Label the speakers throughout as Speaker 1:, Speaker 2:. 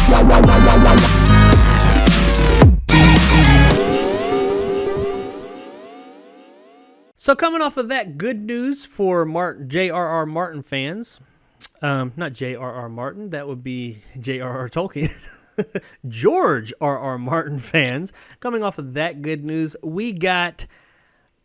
Speaker 1: So coming off of that, good news for J.R.R. Martin fans. Not J.R.R. Martin, that would be J.R.R. Tolkien. George R.R. Martin fans. Coming off of that good news, we got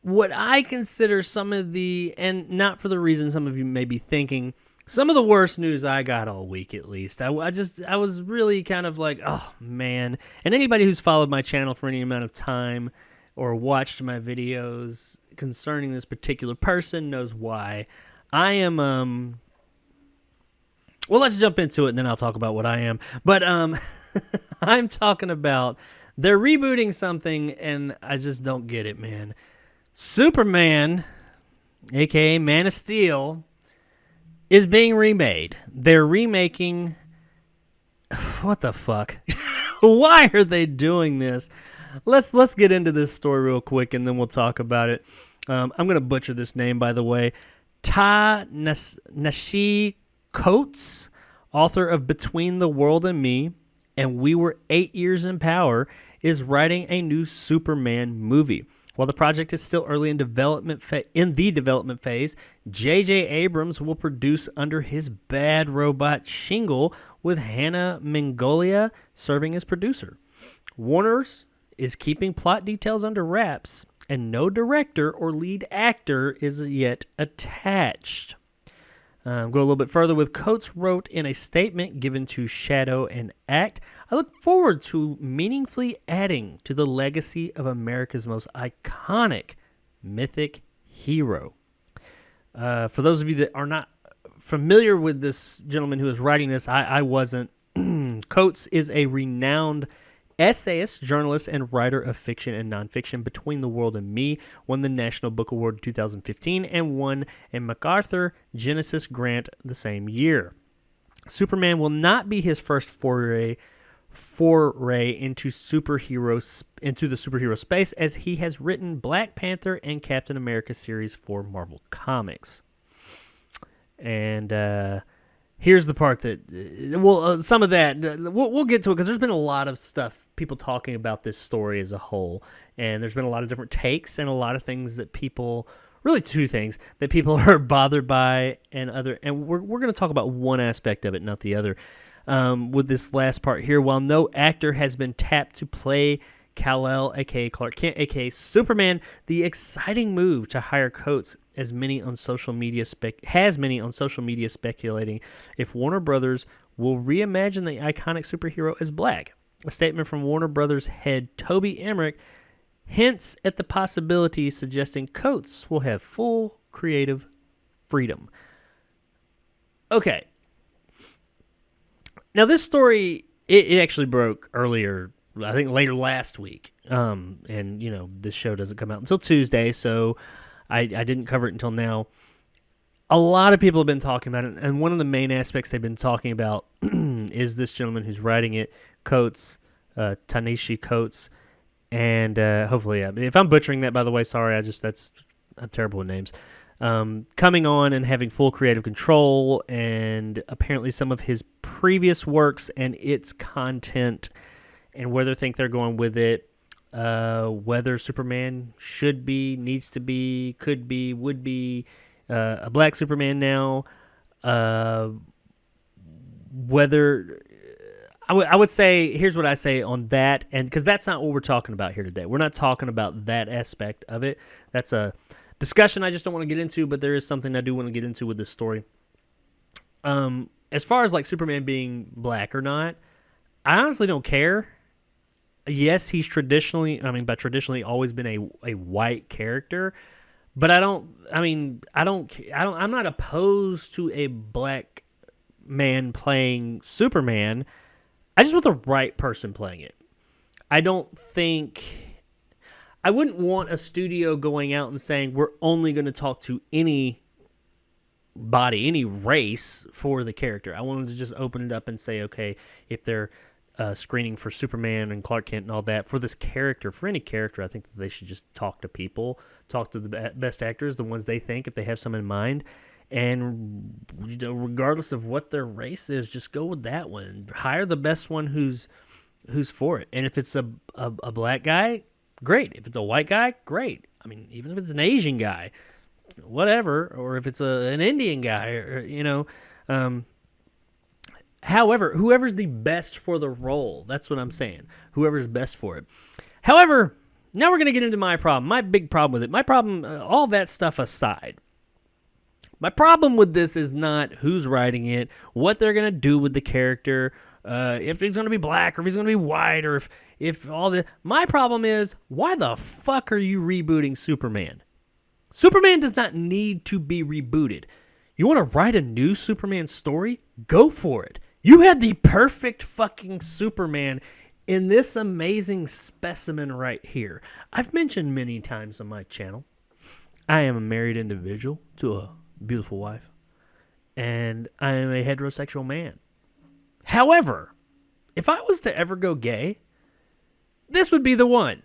Speaker 1: what I consider some of the, and not for the reason some of you may be thinking, some of the worst news I got all week, at least. I was really kind of like, oh, man. And anybody who's followed my channel for any amount of time or watched my videos concerning this particular person knows why. I am, well, let's jump into it, and then I'll talk about what I am. But I'm talking about they're rebooting something, and I just don't get it, man. Superman, a.k.a. Man of Steel, is being remade. They're remaking... What the fuck? Why are they doing this? Let's get into this story real quick, and then we'll talk about it. I'm going to butcher this name, by the way. Ta-nehisi Coates, author of Between the World and Me, and We Were 8 Years in Power, is writing a new Superman movie. While the project is still early in the development phase, J.J. Abrams will produce under his Bad Robot shingle, with Hannah Mingolia serving as producer. Warner's is keeping plot details under wraps, and no director or lead actor is yet attached. Go a little bit further with Coates wrote in a statement given to Shadow and Act, I look forward to meaningfully adding to the legacy of America's most iconic mythic hero. For those of you that are not familiar with this gentleman who is writing this, I wasn't. Coates is a renowned essayist, journalist, and writer of fiction and nonfiction. Between the World and Me won the National Book Award in 2015 and won a MacArthur Genesis grant the same year. Superman will not be his first foray into the superhero space, as he has written Black Panther and Captain America series for Marvel Comics. And here's the part that, some of that, we'll get to it, because there's been a lot of stuff, people talking about this story as a whole, and there's been a lot of different takes and a lot of things that people, really two things, that people are bothered by, and we're going to talk about one aspect of it, not the other. With this last part here, while no actor has been tapped to play Kal-El, a.k.a. Clark Kent, a.k.a. Superman, the exciting move to hire Coates has many on social media speculating if Warner Brothers will reimagine the iconic superhero as black. A statement from Warner Brothers head Toby Emmerich hints at the possibility, suggesting Coates will have full creative freedom. Okay. Now this story, it actually broke earlier, I think later last week. And, this show doesn't come out until Tuesday, so I didn't cover it until now. A lot of people have been talking about it, and one of the main aspects they've been talking about is this gentleman who's writing it, Coates, ta-nehisi Coates, and hopefully, if I'm butchering that, by the way, sorry, I'm terrible with names. Coming on and having full creative control, and apparently some of his previous works and its content, and where they think they're going with it, whether Superman should be, needs to be, could be, would be a black Superman now, whether... I would say, here's what I say on that, and because that's not what we're talking about here today. We're not talking about that aspect of it. That's a discussion I just don't want to get into, but there is something I do want to get into with this story. As far as like Superman being black or not, I honestly don't care. Yes, he's traditionally always been a white character, but I'm not opposed to a black man playing Superman. I just want the right person playing it. I wouldn't want a studio going out and saying we're only going to talk to any race for the character. I want them to just open it up and say, okay, if they're screening for Superman and Clark Kent and all that, for this character, for any character, I think that they should just talk to people, talk to the best actors, the ones they think, if they have some in mind, And regardless of what their race is, just go with that one. Hire the best one who's for it. And if it's a black guy, great. If it's a white guy, great. I mean, even if it's an Asian guy, whatever. Or if it's an Indian guy, or however, whoever's the best for the role. That's what I'm saying. Whoever's best for it. However, now we're going to get into my problem. My big problem with it. My problem, all that stuff aside. My problem with this is not who's writing it, what they're going to do with the character, if he's going to be black or if he's going to be white, or if all the... My problem is, why the fuck are you rebooting Superman? Superman does not need to be rebooted. You want to write a new Superman story? Go for it. You had the perfect fucking Superman in this amazing specimen right here. I've mentioned many times on my channel, I am a married individual to a beautiful wife, and I am a heterosexual man. However, if I was to ever go gay, this would be the one.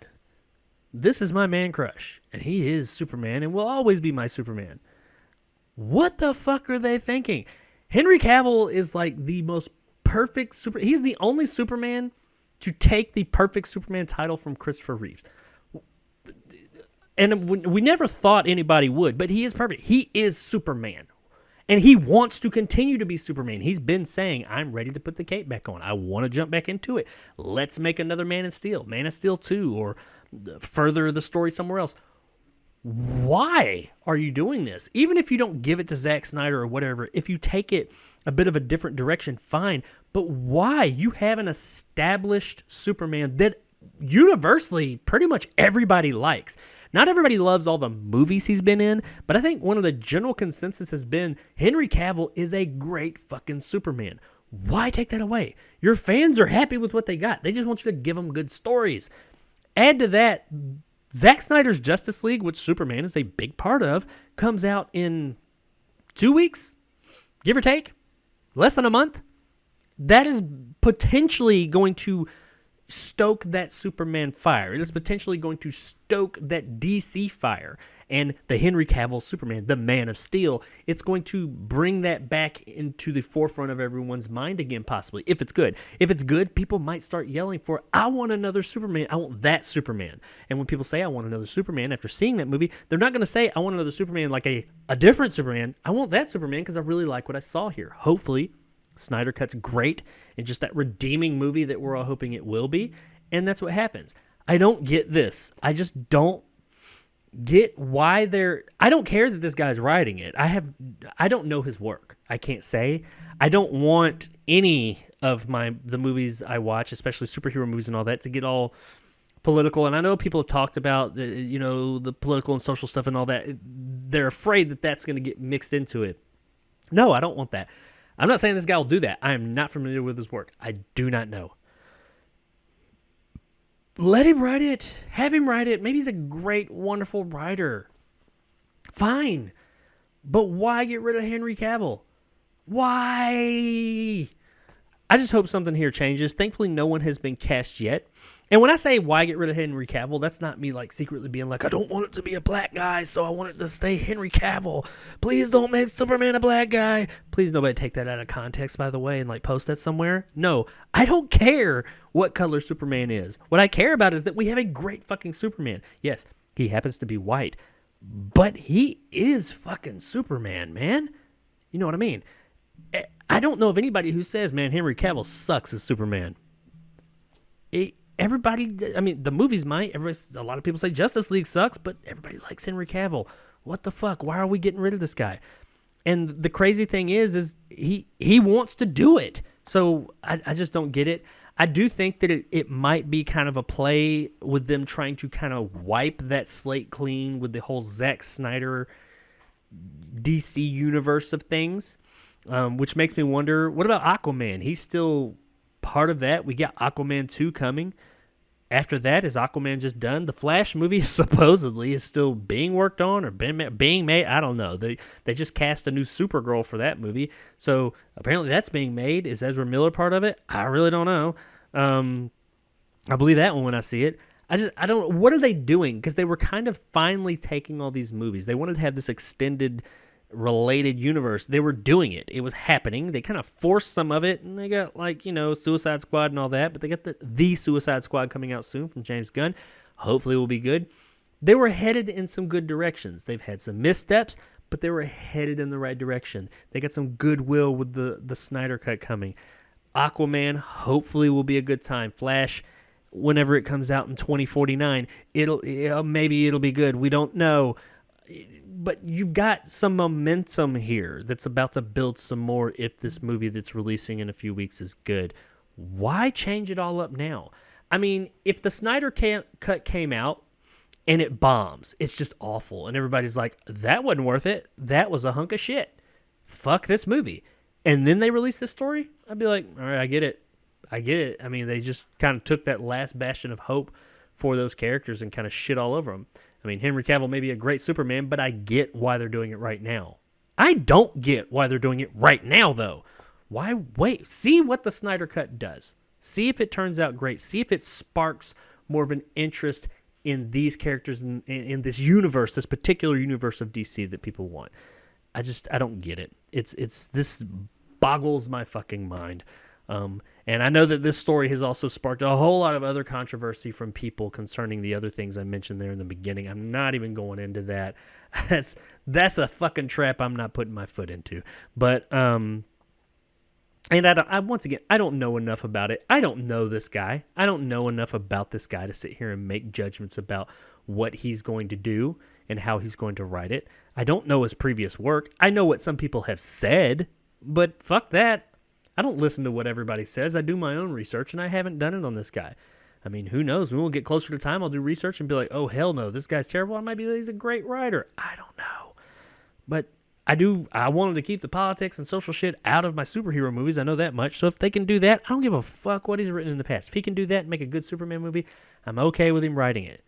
Speaker 1: This is my man crush, and he is Superman and will always be my Superman. What the fuck are they thinking? Henry Cavill is like the most perfect he's the only Superman to take the perfect Superman title from Christopher Reeves. And we never thought anybody would, but he is perfect. He is Superman. And he wants to continue to be Superman. He's been saying, I'm ready to put the cape back on. I want to jump back into it. Let's make another Man of Steel. Man of Steel 2, or further the story somewhere else. Why are you doing this? Even if you don't give it to Zack Snyder or whatever, if you take it a bit of a different direction, fine. But why? You have an established Superman that universally pretty much everybody likes. Not everybody loves all the movies he's been in, but I think one of the general consensus has been Henry Cavill is a great fucking Superman. Why take that away? Your fans are happy with what they got. They just want you to give them good stories. Add to that, Zack Snyder's Justice League, which Superman is a big part of, comes out in 2 weeks, give or take, less than a month. That is potentially going to stoke that Superman fire. It is potentially going to stoke that DC fire. And the Henry Cavill Superman, the Man of Steel, it's going to bring that back into the forefront of everyone's mind again, possibly, if it's good. If it's good, people might start yelling for, I want another Superman. I want that Superman. And when people say, I want another Superman, after seeing that movie, they're not going to say, I want another Superman like a different Superman. I want that Superman because I really like what I saw here. Hopefully, Snyder Cut's great and just that redeeming movie that we're all hoping it will be. And that's what happens. I don't get this. I just don't get why I don't care that this guy's writing it. I don't know his work. I can't say. I don't want any of the movies I watch, especially superhero movies and all that, to get all political. And I know people have talked about the political and social stuff and all that. They're afraid that that's going to get mixed into it. No, I don't want that. I'm not saying this guy will do that. I am not familiar with his work. I do not know. Let him write it. Have him write it. Maybe he's a great, wonderful writer. Fine. But why get rid of Henry Cavill? Why? I just hope something here changes. Thankfully, no one has been cast yet. And when I say why get rid of Henry Cavill, that's not me like secretly being like, I don't want it to be a black guy, so I want it to stay Henry Cavill. Please don't make Superman a black guy. Please nobody take that out of context, by the way, and like post that somewhere. No, I don't care what color Superman is. What I care about is that we have a great fucking Superman. Yes, he happens to be white, but he is fucking Superman, man. You know what I mean? I don't know of anybody who says, man, Henry Cavill sucks as Superman. Everybody, I mean, the movies might. A lot of people say Justice League sucks, but everybody likes Henry Cavill. What the fuck? Why are we getting rid of this guy? And the crazy thing is he wants to do it. So I just don't get it. I do think that it might be kind of a play with them trying to kind of wipe that slate clean with the whole Zack Snyder DC universe of things. Which makes me wonder, what about Aquaman? He's still part of that. We got Aquaman 2 coming. After that, is Aquaman just done? The Flash movie supposedly is still being worked on or being made. I don't know. They just cast a new Supergirl for that movie. So apparently that's being made. Is Ezra Miller part of it? I really don't know. I believe that one when I see it. I don't. What are they doing? Because they were kind of finally taking all these movies. They wanted to have this extended related universe. They were doing it. It was happening. They kind of forced some of it, and they got Suicide Squad and all that, but they got the Suicide Squad coming out soon from James Gunn. Hopefully it will be good. They were headed in some good directions. They've had some missteps, but they were headed in the right direction. They got some goodwill with the Snyder Cut coming. Aquaman hopefully will be a good time. Flash, whenever it comes out in 2049, maybe it'll be good. We don't know. But you've got some momentum here that's about to build some more if this movie that's releasing in a few weeks is good. Why change it all up now? I mean, if the Snyder Cut came out and it bombs, it's just awful, and everybody's like, that wasn't worth it. That was a hunk of shit. Fuck this movie. And then they release this story, I'd be like, all right, I get it. I mean, they just kind of took that last bastion of hope for those characters and kind of shit all over them. I mean, Henry Cavill may be a great Superman, but I get why they're doing it right now. I don't get why they're doing it right now, though. Why wait? See what the Snyder Cut does. See if it turns out great. See if it sparks more of an interest in these characters in this universe, this particular universe of DC that people want. I don't get it. This boggles my fucking mind. And I know that this story has also sparked a whole lot of other controversy from people concerning the other things I mentioned there in the beginning. I'm not even going into that. That's a fucking trap I'm not putting my foot into. But and once again, I don't know enough about it. I don't know this guy. I don't know enough about this guy to sit here and make judgments about what he's going to do and how he's going to write it. I don't know his previous work. I know what some people have said, but fuck that. I don't listen to what everybody says. I do my own research, and I haven't done it on this guy. I mean, who knows? When we'll get closer to time, I'll do research and be like, oh, hell no, this guy's terrible. I might be he's a great writer. I don't know. But I wanted to keep the politics and social shit out of my superhero movies. I know that much. So if they can do that, I don't give a fuck what he's written in the past. If he can do that and make a good Superman movie, I'm okay with him writing it.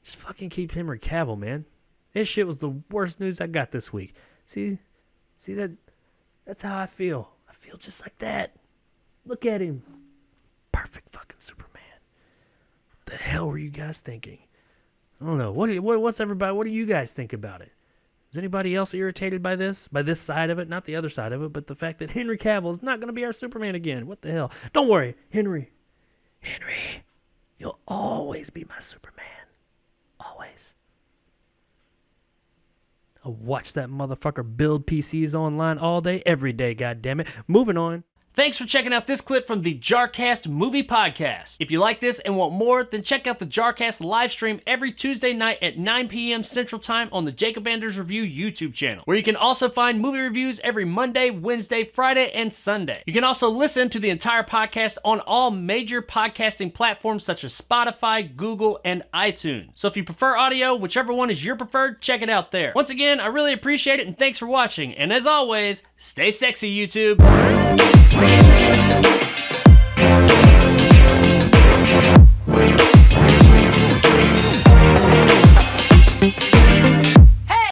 Speaker 1: Just fucking keep Henry Cavill, man. This shit was the worst news I got this week. See that's how I feel. I feel just like that. Look at him. Perfect fucking Superman. What the hell were you guys thinking? I don't know. What's everybody? What do you guys think about it? Is anybody else irritated by this? By this side of it? Not the other side of it, but the fact that Henry Cavill is not going to be our Superman again. What the hell? Don't worry, Henry, you'll always be my Superman. Always. I'll watch that motherfucker build PCs online all day, every day, goddammit. Moving on. Thanks for checking out this clip from the Jarcast Movie Podcast. If you like this and want more, then check out the Jarcast live stream every Tuesday night at 9 p.m. Central Time on the Jacob Anders Review YouTube channel, where you can also find movie reviews every Monday, Wednesday, Friday, and Sunday. You can also listen to the entire podcast on all major podcasting platforms such as Spotify, Google, and iTunes. So if you prefer audio, whichever one is your preferred, check it out there. Once again, I really appreciate it, and thanks for watching. And as always, stay sexy, YouTube.